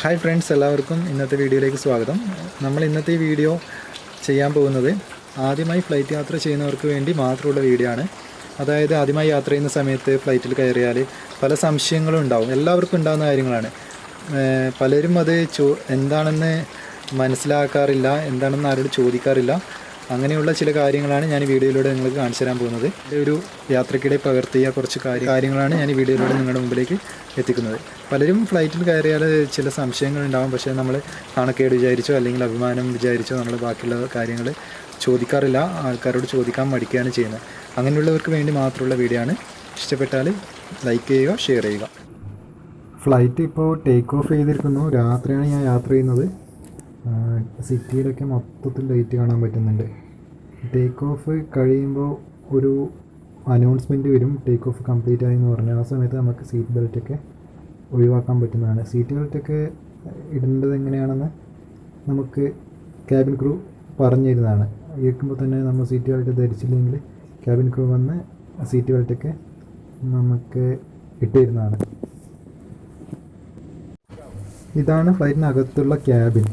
Hi friends, എല്ലാവർക്കും ഇന്നത്തെ വീഡിയോയിലേക്ക് സ്വാഗതം. നമ്മൾ ഇന്നത്തെ വീഡിയോ ചെയ്യാൻ പോകുന്നത് ആദ്യമായി ഫ്ലൈറ്റ് യാത്ര ചെയ്യുന്നവർക്ക് വേണ്ടി മാത്രമുള്ള വീഡിയോ ആണ്. അതായത് ആദ്യമായി യാത്ര ചെയ്യുന്ന സമയത്ത് ഫ്ലൈറ്റിൽ കയറിയാൽ പല സംശയങ്ങളും ഉണ്ടാവും. എല്ലാവർക്കും ഉണ്ടാകുന്ന കാര്യങ്ങളാണ്. പലരും അത് എന്താണെന്ന് മനസ്സിലാക്കാറില്ല, എന്താണെന്ന് ആരോട് ചോദിക്കാറില്ല. അങ്ങനെയുള്ള ചില കാര്യങ്ങളാണ് ഞാൻ ഈ വീഡിയോയിലൂടെ നിങ്ങൾക്ക് കാണിച്ചു തരാൻ പോകുന്നത്. ഒരു യാത്രയ്ക്കിടെ പകർത്തിയ കുറച്ച് കാര്യങ്ങളാണ് ഞാൻ ഈ വീഡിയോയിലൂടെ നിങ്ങളുടെ മുമ്പിലേക്ക് എത്തിക്കുന്നത്. പലരും ഫ്ലൈറ്റിൽ കയറിയാൽ ചില സംശയങ്ങളുണ്ടാകും. പക്ഷേ നമ്മൾ നാണക്കേട് വിചാരിച്ചോ അല്ലെങ്കിൽ അഭിമാനം വിചാരിച്ചോ നമ്മൾ ബാക്കിയുള്ള കാര്യങ്ങൾ ചോദിക്കാറില്ല. ആൾക്കാരോട് ചോദിക്കാൻ മടിക്കുകയാണ് ചെയ്യുന്നത്. അങ്ങനെയുള്ളവർക്ക് വേണ്ടി മാത്രമുള്ള വീഡിയോ ആണ്. ഇഷ്ടപ്പെട്ടാൽ ലൈക്ക് ചെയ്യുക, ഷെയർ ചെയ്യുക. ഫ്ലൈറ്റ് ഇപ്പോൾ ടേക്ക് ഓഫ് ചെയ്തിരിക്കുന്നു. രാത്രിയാണ് ഞാൻ യാത്ര ചെയ്യുന്നത്. സിറ്റിയിലൊക്കെ മൊത്തത്തിൽ ലൈറ്റ് കാണാൻ പറ്റുന്നുണ്ട്. ടേക്ക് ഓഫ് കഴിയുമ്പോൾ ഒരു അനൗൺസ്മെൻറ്റ് വരും, ടേക്ക് ഓഫ് കംപ്ലീറ്റ് ആയി എന്ന് പറഞ്ഞാൽ. ആ സമയത്ത് നമുക്ക് സീറ്റ് ബെൽറ്റൊക്കെ ഒഴിവാക്കാൻ പറ്റുന്നതാണ്. സീറ്റ് ബെൽറ്റൊക്കെ ഇടേണ്ടത് എങ്ങനെയാണെന്ന് നമുക്ക് ക്യാബിൻ ക്രൂ പറഞ്ഞു തരുന്നതാണ്. ഇരിക്കുമ്പോൾ തന്നെ നമ്മൾ സീറ്റ് ബെൽറ്റ് ധരിച്ചില്ലെങ്കിൽ ക്യാബിൻ ക്രൂ വന്ന് സീറ്റ് ബെൽറ്റൊക്കെ നമുക്ക് ഇട്ട് തരുന്നതാണ്. ഇതാണ് ഫ്ലൈറ്റിനകത്തുള്ള ക്യാബിൻ.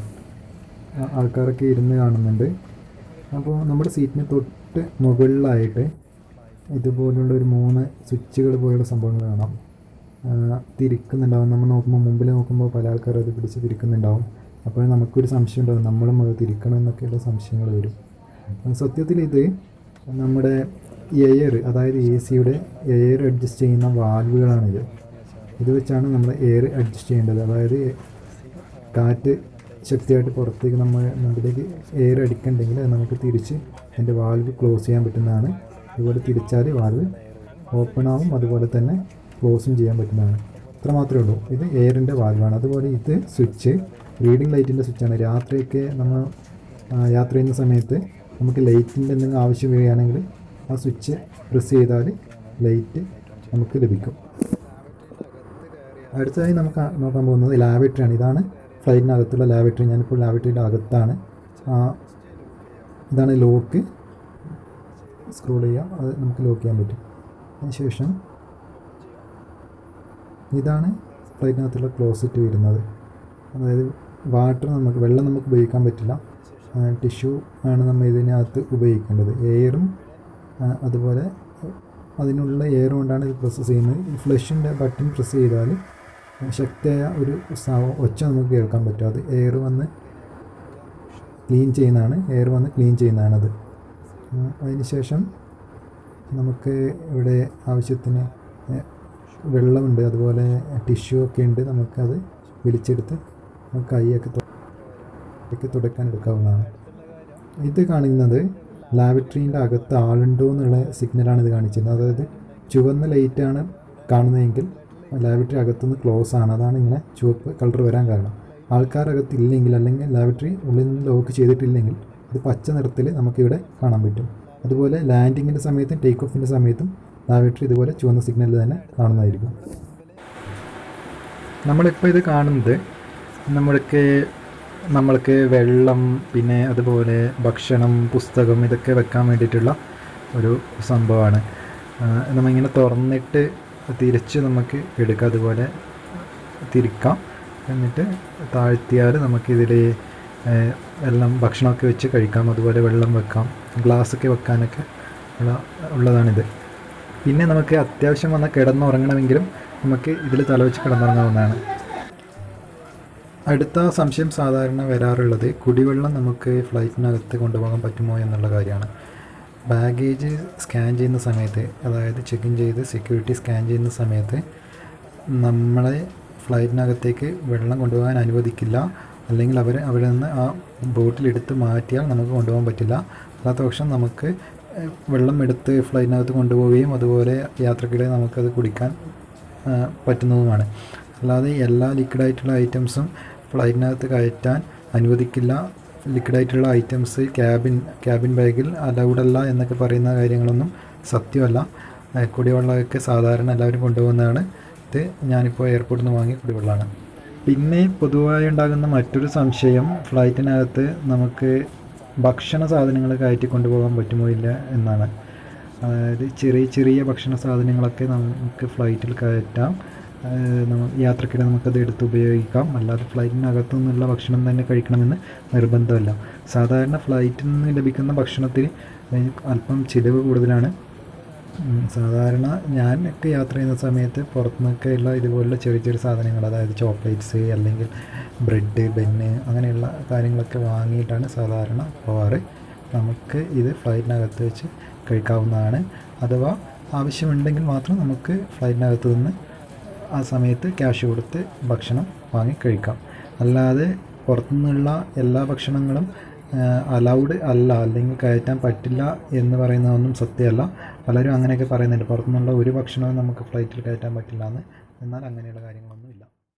ആൾക്കാരൊക്കെ ഇരുന്ന് കാണുന്നുണ്ട്. അപ്പോൾ നമ്മുടെ സീറ്റിന് തൊട്ട് മുകളിലായിട്ട് ഇതുപോലുള്ള ഒരു 3 സ്വിച്ചുകൾ പോലുള്ള സംഭവങ്ങൾ കാണാം. തിരിക്കുന്നുണ്ടാവും. നമ്മൾ നോക്കുമ്പോൾ, മുമ്പിൽ നോക്കുമ്പോൾ പല ആൾക്കാരും അത് പിടിച്ച് തിരിക്കുന്നുണ്ടാവും. അപ്പോൾ നമുക്കൊരു സംശയം ഉണ്ടാകും, നമ്മളും അത് തിരിക്കണം എന്നൊക്കെയുള്ള സംശയങ്ങൾ വരും. സത്യത്തിൽ ഇത് നമ്മുടെ എയർ, അതായത് AC-യുടെ എയർ അഡ്ജസ്റ്റ് ചെയ്യുന്ന വാൽവുകളാണിത്. ഇത് വെച്ചാണ് നമ്മൾ എയർ അഡ്ജസ്റ്റ് ചെയ്യേണ്ടത്. അതായത് കാറ്റ് ശക്തിയായിട്ട് പുറത്തേക്ക് മുമ്പിലേക്ക് എയർ അടിക്കണ്ടെങ്കിൽ അത് നമുക്ക് തിരിച്ച് അതിൻ്റെ വാൽവ് ക്ലോസ് ചെയ്യാൻ പറ്റുന്നതാണ്. അതുപോലെ തിരിച്ചാൽ വാൽവ് ഓപ്പൺ ആവും, അതുപോലെ തന്നെ ക്ലോസും ചെയ്യാൻ പറ്റുന്നതാണ്. ഇത്ര മാത്രമേ ഉള്ളൂ. ഇത് എയറിൻ്റെ വാൽവാണ്. അതുപോലെ ഇത് സ്വിച്ച് റീഡിംഗ് ലൈറ്റിൻ്റെ സ്വിച്ചാണ്. രാത്രിയൊക്കെ നമ്മൾ യാത്ര ചെയ്യുന്ന സമയത്ത് നമുക്ക് ലൈറ്റിൻ്റെ എന്തെങ്കിലും ആവശ്യം വരികയാണെങ്കിൽ ആ സ്വിച്ച് പ്രസ് ചെയ്താൽ ലൈറ്റ് നമുക്ക് ലഭിക്കും. അടുത്തതായി നമുക്ക് നോക്കാൻ പോകുന്നത് ലാബറട്ടറിയാണ്. ഇതാണ് ഫ്ലൈറ്റിനകത്തുള്ള ലാബറട്ടറി. ഞാനിപ്പോൾ ലാബറട്ടറിയുടെ അകത്താണ്. ഇതാണ് ലോക്ക്. സ്ക്രോൾ ചെയ്യാം, അത് നമുക്ക് ലോക്ക് ചെയ്യാൻ പറ്റും. അതിനുശേഷം ഇതാണ് ഫ്ലൈറ്റിനകത്തുള്ള ക്ലോസറ്റ് വരുന്നത്. അതായത് വെള്ളം നമുക്ക് ഉപയോഗിക്കാൻ പറ്റില്ല. ടിഷ്യൂ ആണ് നമ്മൾ ഇതിനകത്ത് ഉപയോഗിക്കേണ്ടത്. എയറും അതുപോലെ അതിനുള്ള എയർ കൊണ്ടാണ് ഇത് പ്രോസസ്സ് ചെയ്യുന്നത്. ഈ ഫ്ലഷിൻ്റെ ബട്ടൺ പ്രസ് ചെയ്താൽ ശക്തിയായ ഒരു ഒച്ച നമുക്ക് കേൾക്കാൻ പറ്റും. അത് എയർ വന്ന് ക്ലീൻ ചെയ്യുന്നതാണത്. അതിനുശേഷം നമുക്ക് ഇവിടെ ആവശ്യത്തിന് വെള്ളമുണ്ട്, അതുപോലെ ടിഷ്യൂ ഒക്കെ ഉണ്ട്. നമുക്കത് വലിച്ചെടുത്ത് നമുക്ക് കൈയൊക്കെ തുടക്കാൻ എടുക്കാവുന്നതാണ്. ഇത് കാണുന്നത് ലാബറട്ടറീൻ്റെ അകത്ത് ആളുണ്ടോ എന്നുള്ള സിഗ്നലാണ് ഇത് കാണിച്ചിരുന്നത്. അതായത് ചുവന്ന ലൈറ്റാണ് കാണുന്നതെങ്കിൽ ലാബറട്ടറി അകത്തുനിന്ന് ക്ലോസ് ആണ്. അതാണ് ഇങ്ങനെ ചുവപ്പ് കളർ വരാൻ കാരണം. ആൾക്കാരകത്തില്ലെങ്കിൽ, അല്ലെങ്കിൽ ലാബറട്ടറി ഉള്ളിൽ നിന്ന് ലോക്ക് ചെയ്തിട്ടില്ലെങ്കിൽ ഇത് പച്ച നിറത്തിൽ നമുക്കിവിടെ കാണാൻ പറ്റും. അതുപോലെ ലാൻഡിങ്ങിൻ്റെ സമയത്തും ടേക്ക് ഓഫിൻ്റെ സമയത്തും ലാബറട്ടറി ഇതുപോലെ ചുവന്ന സിഗ്നൽ തന്നെ കാണുന്നതായിരിക്കും. നമ്മളിപ്പോൾ ഇത് കാണുന്നത് നമ്മൾക്ക് വെള്ളം, പിന്നെ അതുപോലെ ഭക്ഷണം, പുസ്തകം ഇതൊക്കെ വെക്കാൻ വേണ്ടിയിട്ടുള്ള ഒരു സംഭവമാണ്. നമ്മളിങ്ങനെ തുറന്നിട്ട് തിരിച്ച് നമുക്ക് എടുക്കാം. അതുപോലെ തിരിക്കാം. എന്നിട്ട് താഴ്ത്തിയാൽ നമുക്കിതിൽ ഭക്ഷണമൊക്കെ വെച്ച് കഴിക്കാം. അതുപോലെ വെള്ളം വെക്കാം, ഗ്ലാസ്സൊക്കെ വെക്കാനൊക്കെ ഉള്ളതാണിത്. പിന്നെ നമുക്ക് അത്യാവശ്യം വന്നാൽ കിടന്നുറങ്ങണമെങ്കിലും നമുക്ക് ഇതിൽ തലവെച്ച് കിടന്നുറങ്ങാവുന്നതാണ്. അടുത്ത സംശയം സാധാരണ വരാറുള്ളത് കുടിവെള്ളം നമുക്ക് ഫ്ലൈറ്റിനകത്ത് കൊണ്ടുപോകാൻ പറ്റുമോ എന്നുള്ള കാര്യമാണ്. ബാഗേജ് സ്കാൻ ചെയ്യുന്ന സമയത്ത്, അതായത് ചെക്ക് ഇൻ ചെയ്ത് സെക്യൂരിറ്റി സ്കാൻ ചെയ്യുന്ന സമയത്ത് നമ്മളെ ഫ്ലൈറ്റിനകത്തേക്ക് വെള്ളം കൊണ്ടുപോകാൻ അനുവദിക്കില്ല. അല്ലെങ്കിൽ അവിടെ നിന്ന് ആ ബോട്ടിലെടുത്ത് മാറ്റിയാൽ നമുക്ക് കൊണ്ടുപോകാൻ പറ്റില്ല. അല്ലാത്ത പക്ഷം നമുക്ക് വെള്ളം എടുത്ത് ഫ്ലൈറ്റിനകത്ത് കൊണ്ടുപോവുകയും അതുപോലെ യാത്രക്കിടെ നമുക്കത് കുടിക്കാൻ പറ്റുന്നതുമാണ്. അല്ലാതെ എല്ലാ ലിക്വിഡായിട്ടുള്ള ഐറ്റംസും ഫ്ലൈറ്റിനകത്ത് കയറ്റാൻ അനുവദിക്കില്ല. ലിക്വിഡായിട്ടുള്ള ഐറ്റംസ് ക്യാബിൻ ബാഗിൽ അലൗഡല്ല എന്നൊക്കെ പറയുന്ന കാര്യങ്ങളൊന്നും സത്യമല്ല. കുടിവെള്ളമൊക്കെ സാധാരണ എല്ലാവരും കൊണ്ടുപോകുന്നതാണ്. ഇത് ഞാനിപ്പോൾ എയർപോർട്ടിൽ നിന്ന് വാങ്ങിയ കുടിവെള്ളമാണ്. പിന്നെ പൊതുവായി ഉണ്ടാകുന്ന മറ്റൊരു സംശയം, ഫ്ലൈറ്റിനകത്ത് നമുക്ക് ഭക്ഷണ സാധനങ്ങൾ കയറ്റി കൊണ്ടുപോകാൻ പറ്റുമോ ഇല്ല എന്നാണ്. അതായത് ചെറിയ ഭക്ഷണ സാധനങ്ങളൊക്കെ നമുക്ക് ഫ്ലൈറ്റിൽ കയറ്റാം. യാത്രക്കിടെ നമുക്കത് എടുത്ത് ഉപയോഗിക്കാം. അല്ലാതെ ഫ്ലൈറ്റിനകത്തു നിന്നുള്ള ഭക്ഷണം തന്നെ കഴിക്കണമെന്ന് നിർബന്ധമല്ല. സാധാരണ ഫ്ലൈറ്റിൽ നിന്ന് ലഭിക്കുന്ന ഭക്ഷണത്തിന് അല്പം ചിലവ് കൂടുതലാണ്. സാധാരണ ഞാനൊക്കെ യാത്ര ചെയ്യുന്ന സമയത്ത് പുറത്തുനിന്നൊക്കെയുള്ള ഇതുപോലുള്ള ചെറിയ ചെറിയ സാധനങ്ങൾ, അതായത് ചോക്ലേറ്റ്സ് അല്ലെങ്കിൽ ബ്രെഡ്, ബന്ന് അങ്ങനെയുള്ള കാര്യങ്ങളൊക്കെ വാങ്ങിയിട്ടാണ് സാധാരണ പോവാറ്. നമുക്ക് ഇത് ഫ്ലൈറ്റിനകത്ത് വെച്ച് കഴിക്കാവുന്നതാണ്. അഥവാ ആവശ്യമുണ്ടെങ്കിൽ മാത്രം നമുക്ക് ഫ്ലൈറ്റിനകത്ത് നിന്ന് ആ സമയത്ത് ക്യാഷ് കൊടുത്ത് ഭക്ഷണം വാങ്ങി കഴിക്കാം. അല്ലാതെ പുറത്തുനിന്നുള്ള എല്ലാ ഭക്ഷണങ്ങളും അലൗഡ് അല്ല, അല്ലെങ്കിൽ കയറ്റാൻ പറ്റില്ല എന്ന് പറയുന്നതൊന്നും സത്യമല്ല. പലരും അങ്ങനെയൊക്കെ പറയുന്നുണ്ട്, പുറത്തുനിന്നുള്ള ഒരു ഭക്ഷണവും നമുക്ക് ഫ്ലൈറ്റിൽ കയറ്റാൻ പറ്റില്ല എന്ന്. എന്നാൽ അങ്ങനെയുള്ള കാര്യങ്ങളൊന്നും